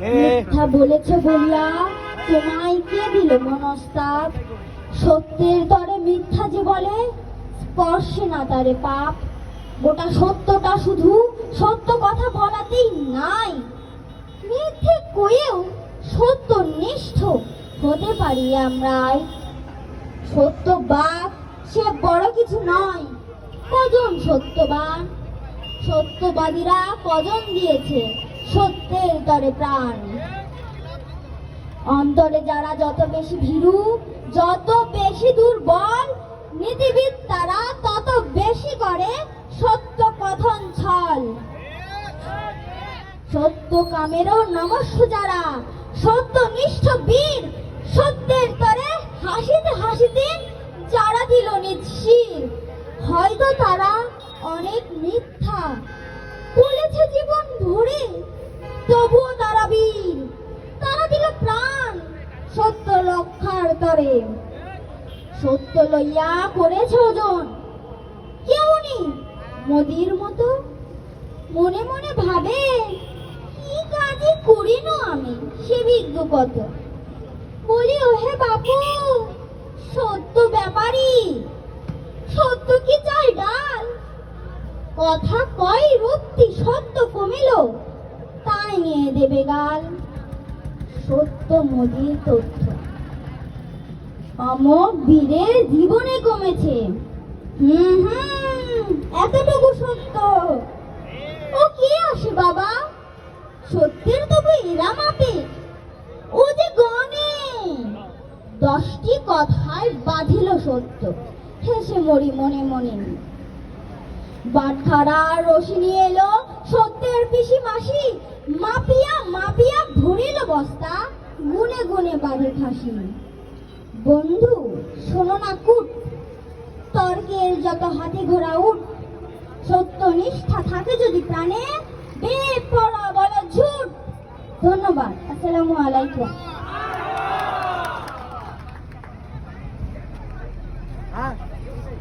মিথ্যা বলেছে বলিয়া তোমায় কে দিল মনস্তাপ? সত্যের তরে মিথ্যা যে বলে, স্পর্শে না তারে পাপ। গোটা সত্যটা শুধু সত্য কথা বলাতেই নাই, মিথ্যে কয়েও সত্যনিষ্ঠ হতে পারি আমরাই। সত্যবাদ সে বড় কিছু নয়, কজন সত্যবান? সত্যবাদীরা কজন দিয়েছে সত্যের তরে প্রাণ? অন্তরে যারা যত বেশি ভীরু, যত বেশি দুর্বল, নীতিবিদ তারা তত বেশি করে সত্য কথন ছল। সত্য কামেরও নমস্য যারা, সত্যনিষ্ঠ বীর, সত্যের তরে হাসিতে হাসিতে যারা দিল নিজ শির। হয়তো তারা অনেক মিথ্যা বলেছে জীবন ভরে, তবুও তারা বীর, তারা দিল প্রাণ সত্য রক্ষার তরে। সত্য লইয়া করেছে ওজন কেউনি মোদির মতো, মনে মনে ভাবে কি কাজই করিনো আমি সে বিজ্ঞ কত। বলি ওহে বাপু, সত্য ব্যাপারী, সত্য কি চাই ডাল? কথা কয় রুক্তি, সত্য কমিল তাই নিয়ে দেবে গাল। সত্য মোদির তথ্য অমোঘ বীরের জীবনে কমেছে। এতটুকু সত্য। ও কে আসে বাবা? সত্যের তবু এরা মাপে, ও যে গনে 10টি কথায় বাঁধিল সত্য, হেসে মরি মনে মনে। বাটখারা রশি নিয়ে এলো সত্যের পিসি মাসি, মাপিয়া মাপিয়া ভরিল বস্তা, গুনে গুনে বাঁধে খাসি। বন্ধু শোনো না কুট, তর্কের যত হাতি ঘোড়া উঠ, সত্যনিষ্ঠা থাকে যদি প্রাণে, বেপরোয়া বলো ঝুট। ধন্যবাদ। আসসালামু আলাইকুম।